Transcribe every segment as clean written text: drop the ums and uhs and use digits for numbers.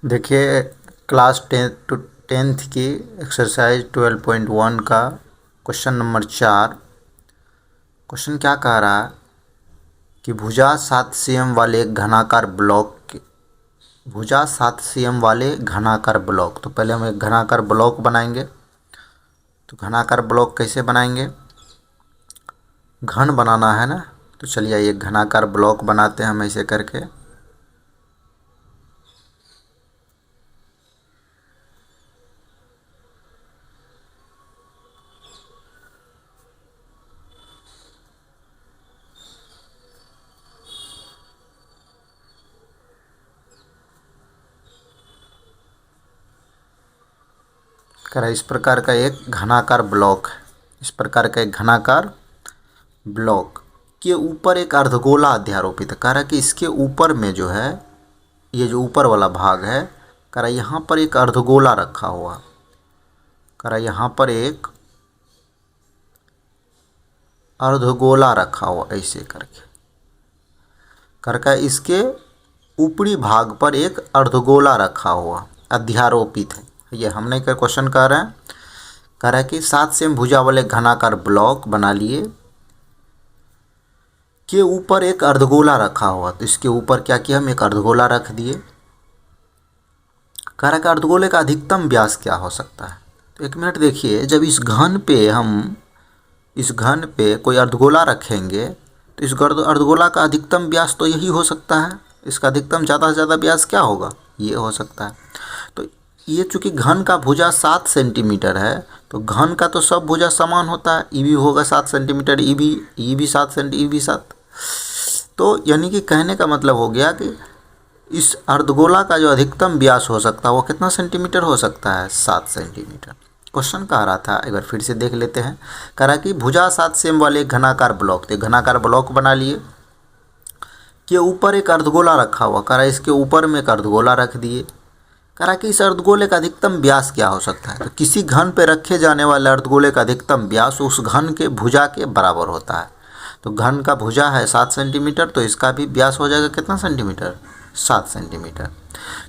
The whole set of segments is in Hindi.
देखिए क्लास 10th की एक्सरसाइज 12.1 का क्वेश्चन नंबर 4। क्वेश्चन क्या कह रहा है कि भुजा 7 cm वाले घनाकार ब्लॉक। तो पहले हम एक घनाकार ब्लॉक बनाएंगे। तो घनाकार ब्लॉक कैसे बनाएंगे, घन बनाना है ना। तो चलिए एक घनाकार ब्लॉक बनाते हैं हम ऐसे करके। इस प्रकार का एक घनाकार ब्लॉक है। इस प्रकार का एक घनाकार ब्लॉक के ऊपर एक अर्धगोला अध्यारोपित है। कह रहा है कि इसके ऊपर में जो है, ये जो ऊपर वाला भाग है, कह रहा यहाँ पर एक अर्धगोला रखा हुआ। कह रहा यहाँ पर एक अर्धगोला रखा हुआ ऐसे करके। करके इसके ऊपरी भाग पर एक अर्धगोला रखा हुआ अध्यारोपित है। ये हमने क्या क्वेश्चन कह रहे हैं, कह रहा है कि 7 cm भुजा वाले घनाकार ब्लॉक बना लिए के ऊपर एक अर्धगोला रखा हुआ। तो इसके ऊपर क्या किया, हम एक अर्धगोला रख दिए। कह रहा है कि अर्धगोले का अधिकतम व्यास क्या हो सकता है। तो एक मिनट देखिए, जब इस घन पे कोई अर्धगोला रखेंगे तो इस अर्धगोला का अधिकतम व्यास तो यही हो सकता है। इसका अधिकतम ज़्यादा से ज़्यादा व्यास क्या होगा, ये हो सकता है। तो ये चूँकि घन का भुजा 7 सेंटीमीटर है, तो घन का तो सब भुजा समान होता है। ई भी होगा 7 सेंटीमीटर, ई भी 7 सेंटी, ई भी 7। तो यानी कि कहने का मतलब हो गया कि इस अर्धगोला का जो अधिकतम व्यास हो सकता है वो कितना सेंटीमीटर हो सकता है, 7 सेंटीमीटर। क्वेश्चन कह रहा था, एक बार फिर से देख लेते हैं। कह रहा कि भुजा 7 cm वाले घनाकार ब्लॉक, तो घनाकार ब्लॉक बना लिए के ऊपर एक अर्धगोला रखा हुआ। कह रहा इसके ऊपर में एक अर्धगोला रख दिए। कह रहा कि इस अर्धगोले का अधिकतम व्यास क्या हो सकता है। तो किसी घन पे रखे जाने वाले अर्धगोले का अधिकतम व्यास उस घन के भुजा के बराबर होता है। तो घन का भुजा है 7 सेंटीमीटर, तो इसका भी व्यास हो जाएगा कितना सेंटीमीटर, 7 सेंटीमीटर।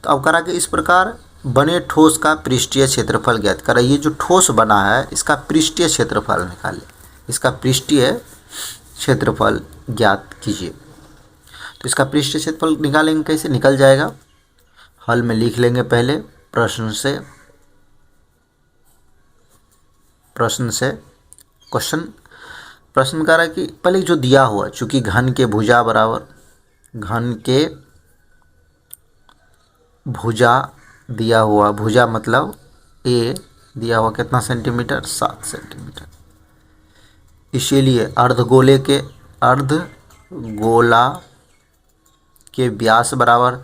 तो अब कह रहा कि इस प्रकार बने ठोस का पृष्ठीय क्षेत्रफल ज्ञात करें। ये जो ठोस बना है इसका पृष्ठीय क्षेत्रफल निकालें, इसका पृष्ठीय क्षेत्रफल ज्ञात कीजिए। तो इसका पृष्ठीय क्षेत्रफल निकालेंगे, कैसे निकल जाएगा, हल में लिख लेंगे पहले प्रश्न से प्रश्न कह रहा है कि पहले जो दिया हुआ, चूँकि घन के भुजा दिया हुआ, भुजा मतलब ए दिया हुआ कितना सेंटीमीटर, 7 सेंटीमीटर। इसीलिए अर्धगोला के व्यास बराबर,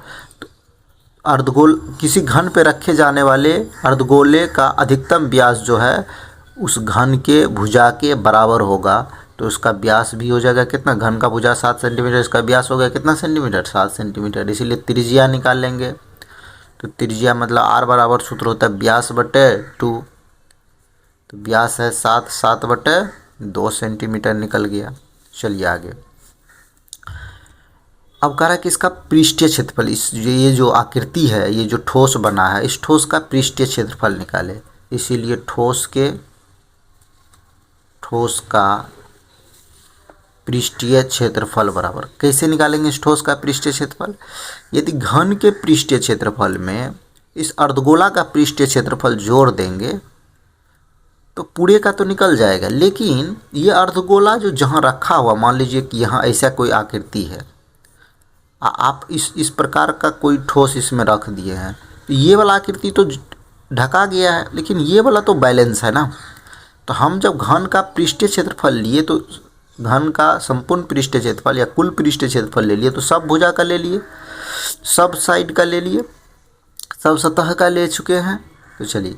किसी घन पे रखे जाने वाले अर्धगोले का अधिकतम व्यास जो है उस घन के भुजा के बराबर होगा। तो उसका व्यास भी हो जाएगा कितना, घन का भुजा 7 सेंटीमीटर, इसका व्यास हो गया कितना सेंटीमीटर, 7 सेंटीमीटर। इसीलिए त्रिज्या निकाल लेंगे। तो त्रिज्या मतलब आर बराबर सूत्र होता है व्यास बटे 2। तो व्यास है 7 बटे 2 सेंटीमीटर निकल गया। चलिए आगे। अब कह रहा है कि इसका पृष्ठीय क्षेत्रफल, ये जो आकृति है, ये जो ठोस बना है, इस ठोस का पृष्ठीय क्षेत्रफल निकाले। इसीलिए ठोस का पृष्ठीय क्षेत्रफल बराबर, कैसे निकालेंगे इस ठोस का पृष्ठीय क्षेत्रफल। यदि घन के पृष्ठीय क्षेत्रफल में इस अर्धगोला का पृष्ठीय क्षेत्रफल जोड़ देंगे तो पूरे का तो निकल जाएगा, लेकिन ये अर्धगोला जो जहाँ रखा हुआ, मान लीजिए कि यहाँ ऐसा कोई आकृति है, आप इस प्रकार का कोई ठोस इसमें रख दिए हैं, तो ये वाला आकृति तो ढका गया है, लेकिन ये वाला तो बैलेंस है ना। तो हम जब घन का पृष्ठीय क्षेत्रफल लिए तो घन का संपूर्ण पृष्ठीय क्षेत्रफल या कुल पृष्ठीय क्षेत्रफल ले लिए, तो सब भुजा का ले लिए, सब साइड का ले लिए, सब सतह का ले चुके हैं। तो चलिए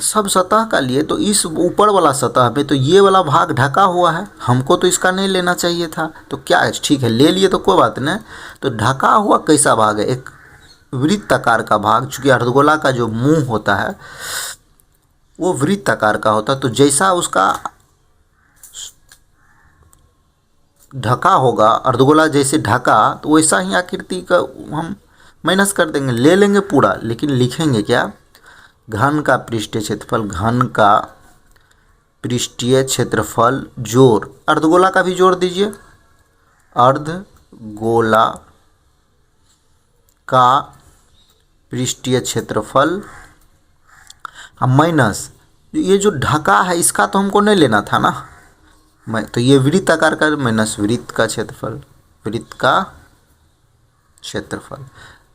सब सतह का लिए, तो इस ऊपर वाला सतह में तो ये वाला भाग ढका हुआ है, हमको तो इसका नहीं लेना चाहिए था। तो क्या है, ठीक है ले लिए तो कोई बात नहीं। तो ढका हुआ कैसा भाग है, एक वृत्ताकार का भाग। चूँकि अर्धगोला का जो मुंह होता है वो वृत्ताकार का होता है, तो जैसा उसका ढका होगा, अर्धगोला जैसे ढका, तो वैसा ही आकृति का हम माइनस कर देंगे, ले लेंगे पूरा, लेकिन लिखेंगे क्या, घन का पृष्ठीय क्षेत्रफल, घन का पृष्ठीय क्षेत्रफल जोड़, अर्धगोला का भी जोड़ दीजिए, अर्धगोला का पृष्ठीय क्षेत्रफल माइनस ये जो ढका है इसका तो हमको नहीं लेना था ना, तो ये वृत्त आकार का माइनस वृत्त का क्षेत्रफल, वृत्त का क्षेत्रफल।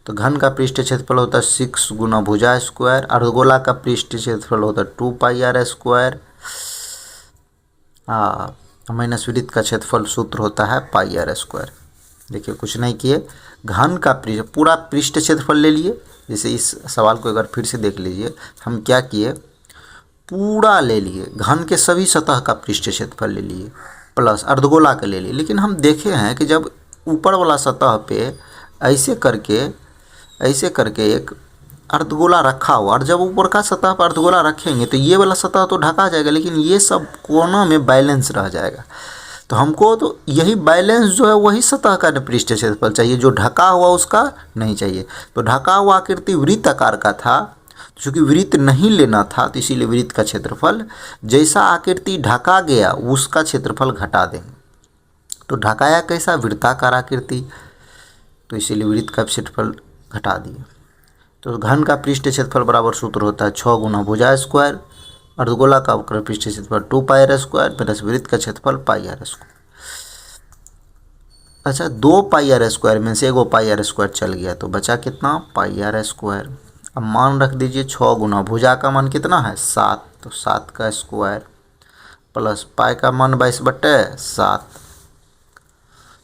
तो घन का पृष्ठीय क्षेत्रफल होता है 6 गुना भुजा स्क्वायर, अर्धगोला का पृष्ठीय क्षेत्रफल होता है 2 पाई आर स्क्वायर, माइनस वृत्त का क्षेत्रफल सूत्र होता है पाई आर स्क्वायर। देखिए कुछ नहीं किए, घन का पूरा पृष्ठीय क्षेत्रफल ले लिए। जैसे इस सवाल को एक बार फिर से देख लीजिए, हम क्या किए, पूरा ले लिए, घन के सभी सतह का पृष्ठीय क्षेत्रफल ले लिए प्लस अर्धगोला के ले लिए। लेकिन हम देखे हैं कि जब ऊपर वाला सतह पे ऐसे करके एक अर्धगोला रखा हुआ, और जब ऊपर का सतह पर अर्धगोला रखेंगे तो ये वाला सतह तो ढका जाएगा, लेकिन ये सब कोनों में बैलेंस रह जाएगा। तो हमको तो यही बैलेंस जो है वही सतह का पृष्ठीय क्षेत्रफल चाहिए, जो ढका हुआ उसका नहीं चाहिए। तो ढका हुआ आकृति वृत्त आकार का था, चूँकि वृत्त नहीं लेना था तो इसीलिए वृत्त का क्षेत्रफल, जैसा आकृति ढका गया उसका क्षेत्रफल घटा देंगे। तो ढकाया कैसा, वृत्ताकार आकृति, तो इसीलिए वृत्त का क्षेत्रफल घटा दिए। तो घन का पृष्ठीय क्षेत्रफल बराबर सूत्र होता है 6 गुना भुजा स्क्वायर, अर्धगोला का वक्र पृष्ठीय क्षेत्रफल 2 पाई आर स्क्वायर प्लस वृत्त का क्षेत्रफल पाई आर स्क्वायर। अच्छा 2 पाई आर स्क्वायर में से 1 पाई आर स्क्वायर चल गया तो बचा कितना, पाई आर स्क्वायर। अब मान रख दीजिए 6 गुना भुजा का मान कितना है 7, तो 7 का स्क्वायर प्लस पाई का मान 22/7,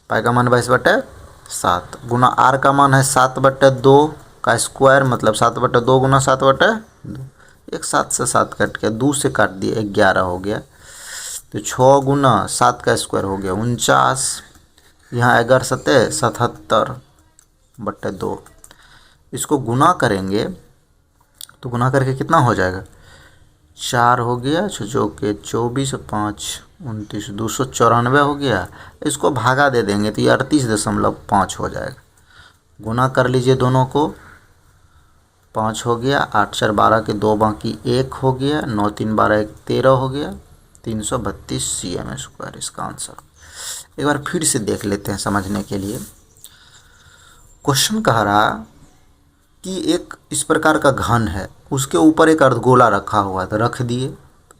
पाई का मान 22/7 गुना आर का मान है 7/2 का स्क्वायर, मतलब 7/2 गुना 7/2, एक 7 से 7 कट गया, 2 से काट दिए 11 हो गया। तो 6 गुना 7 का स्क्वायर हो गया 49, यहाँ 11 7 77/2। इसको गुना करेंगे तो गुना करके कितना हो जाएगा, 4 हो गया, 6 के 24, 5 29, 294 हो गया। इसको भागा दे देंगे तो ये 38.5 हो जाएगा। गुना कर लीजिए दोनों को, 5 हो गया, 8 4 12 के 2 बाकी 1 हो गया, 9 3 12 1 13 हो गया, 332 cm स्क्वायर इसका आंसर। एक बार फिर से देख लेते हैं समझने के लिए। क्वेश्चन कह रहा कि एक इस प्रकार का घन है, उसके ऊपर एक अर्धगोला रखा हुआ था, रख दिए।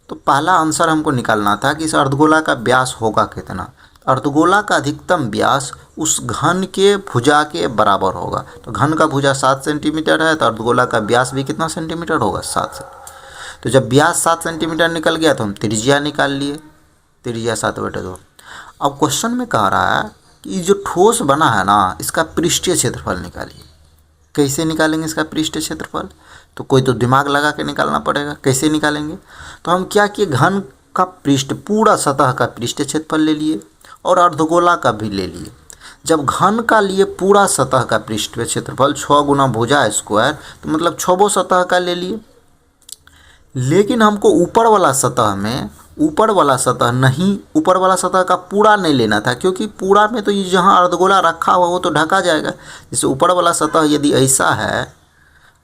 तो पहला आंसर हमको निकालना था कि इस अर्धगोला का व्यास होगा कितना। अर्धगोला का अधिकतम व्यास उस घन के भुजा के बराबर होगा। तो घन का भुजा 7 सेंटीमीटर है, तो अर्धगोला का व्यास भी कितना सेंटीमीटर होगा, 7 सेंटीमीटर। तो जब व्यास 7 सेंटीमीटर निकल गया तो हम त्रिज्या निकाल लिए, त्रिज्या 7/2। अब क्वेश्चन में कह रहा है कि जो ठोस बना है ना, इसका पृष्ठीय क्षेत्रफल निकालिए। कैसे निकालेंगे इसका पृष्ठीय क्षेत्रफल, तो कोई तो दिमाग लगा के निकालना पड़ेगा। कैसे निकालेंगे, तो हम क्या किए, घन का पृष्ठ पूरा सतह का पृष्ठीय क्षेत्रफल ले लिए और अर्धगोला का भी ले लिए। जब घन का लिए पूरा सतह का पृष्ठीय क्षेत्रफल 6 गुना भुजा स्क्वायर, तो मतलब 6 सतह का ले लिए। लेकिन हमको ऊपर वाला सतह में, ऊपर वाला सतह का पूरा नहीं लेना था, क्योंकि पूरा में तो ये जहाँ अर्धगोला रखा हुआ वो तो ढका जाएगा। जैसे ऊपर वाला सतह यदि ऐसा है,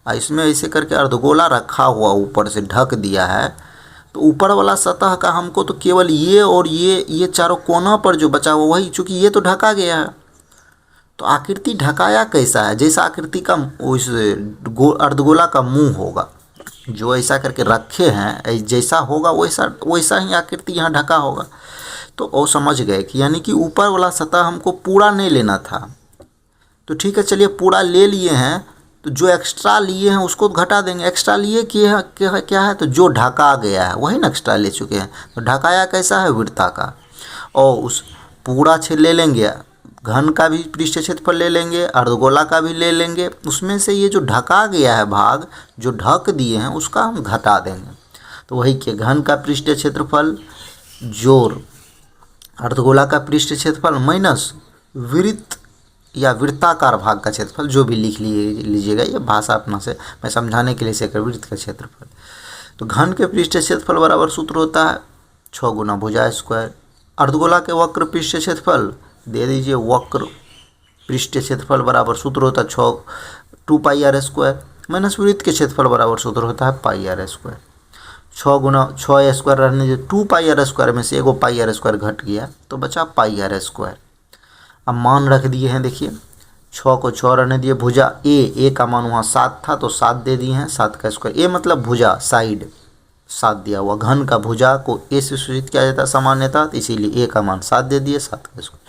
इसमें ऐसे करके अर्धगोला रखा हुआ ऊपर से ढक दिया है, तो ऊपर वाला सतह का हमको तो केवल ये और ये चारों कोना पर जो बचा हुआ वही, चूँकि ये तो ढका गया है। तो आकृति ढकाया कैसा है, जैसा आकृति का उस अर्धगोला का मुंह होगा, जो ऐसा करके रखे हैं जैसा होगा वैसा ही आकृति यहाँ ढका होगा। तो वो समझ गए कि यानी कि ऊपर वाला सतह हमको पूरा नहीं लेना था। तो ठीक है, चलिए पूरा ले लिए हैं, तो जो एक्स्ट्रा लिए हैं उसको घटा देंगे। एक्स्ट्रा लिए क्या है, तो जो ढका गया है वही ना एक्स्ट्रा ले चुके हैं। तो ढकाया कैसा है, वृत्ताकार। और उस पूरा ले लेंगे, घन का भी पृष्ठीय क्षेत्रफल ले लेंगे, अर्धगोला का भी ले लेंगे। उसमें से ये जो ढका गया है भाग, जो ढक दिए हैं, उसका हम घटा देंगे। तो वही कि घन का पृष्ठीय क्षेत्रफल जोड़ अर्धगोला का पृष्ठीय क्षेत्रफल माइनस वृत्त या वृत्ताकार भाग का क्षेत्रफल, जो भी लिख लीजिएगा, ये भाषा अपना से मैं समझाने के लिए से कर, वृत्त का क्षेत्रफल। तो घन के पृष्ठीय क्षेत्रफल बराबर सूत्र होता है 6 गुना भुजा स्क्वायर। अर्धगोला के वक्र पृष्ठीय क्षेत्रफल दे दीजिए, वक्र पृष्ठीय क्षेत्रफल बराबर सूत्र होता है 2πr² माइनस वृत्त के क्षेत्रफल बराबर सूत्र होता है πr²। 6 रहने जो 2πr² में से एगो πr² घट गया तो बचा πr²। अब मान रख दिए हैं, देखिए 6 को 6 रहने दिए, भुजा ए का मान वहाँ 7 था तो 7 दे दिए हैं, 7 का स्क्वायर। ए मतलब भुजा, साइड 7 दिया हुआ। घन का भुजा को ए से सूचित किया जाता है सामान्यतः, तो इसीलिए ए का मान 7 दे दिए, 7 का स्क्वायर।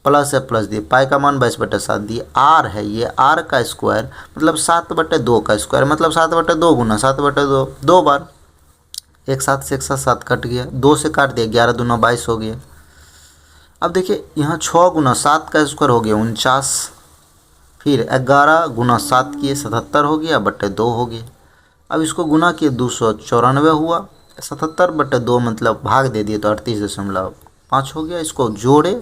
प्लस है, प्लस दिए, पाई का मान 22/7 दिए। आर है ये, आर का स्क्वायर मतलब 7/2 का स्क्वायर, मतलब 7/2 गुना 7/2 दो बार। एक साथ से एक साथ 7 कट गया, 2 से काट दिया, 11 दूना 22 हो गया। अब देखिए यहाँ 6 गुना 7 का स्क्वायर हो गया 49, फिर 11 गुना 7 किए 77 हो गया, बटे 2 हो गया। अब इसको गुना किए 294 हुआ, 77/2 मतलब भाग दे दिए तो 38.5 हो गया। इसको जोड़े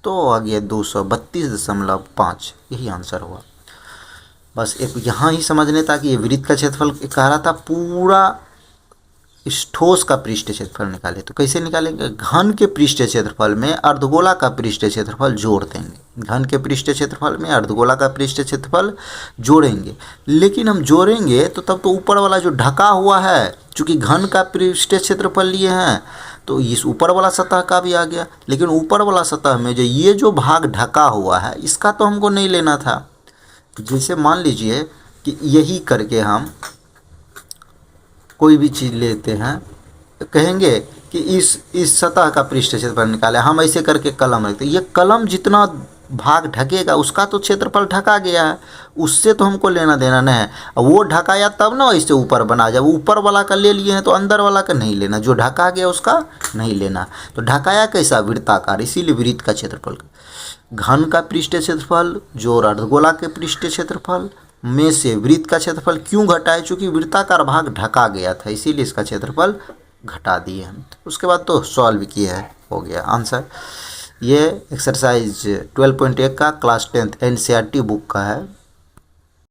तो आ गया 232.5, यही आंसर हुआ। बस एक यहाँ ही समझने था कि ये वृत्त का क्षेत्रफल कह रहा था, पूरा इस ठोस का पृष्ठ क्षेत्रफल निकाले। तो कैसे निकालेंगे? घन के पृष्ठ क्षेत्रफल में अर्धगोला का पृष्ठ क्षेत्रफल जोड़ देंगे। घन के पृष्ठ क्षेत्रफल में अर्धगोला का पृष्ठ क्षेत्रफल जोड़ेंगे, लेकिन हम जोड़ेंगे तो तब तो ऊपर वाला जो ढका हुआ है, चूँकि घन का पृष्ठ क्षेत्रफल लिए हैं तो इस ऊपर वाला सतह का भी आ गया, लेकिन ऊपर वाला सतह में जो ये जो भाग ढका हुआ है इसका तो हमको नहीं लेना था। जैसे मान लीजिए कि यही करके हम कोई भी चीज़ लेते हैं, तो कहेंगे कि इस सतह का पृष्ठ क्षेत्रफल निकाले, हम ऐसे करके कलम रखते हैं। ये कलम जितना भाग ढकेगा उसका तो क्षेत्रफल ढका गया है, उससे तो हमको लेना देना नहीं है। वो ढकाया तब ना इससे ऊपर बना, जब ऊपर वाला का ले लिए हैं तो अंदर वाला का नहीं लेना, जो ढका गया उसका नहीं लेना। तो ढकाया कैसा? वृत्ताकार, इसीलिए वृत्त का क्षेत्रफल। घन का पृष्ठ क्षेत्रफल जो अर्धगोला के पृष्ठ क्षेत्रफल में से वृत्त का क्षेत्रफल क्यों घटाए? चूँकि वृत्ताकार भाग ढका गया था, इसीलिए इसका क्षेत्रफल घटा दिए हम। उसके बाद तो सॉल्व किया है, हो गया आंसर। ये एक्सरसाइज 12.1 का क्लास 10th NCERT बुक का है।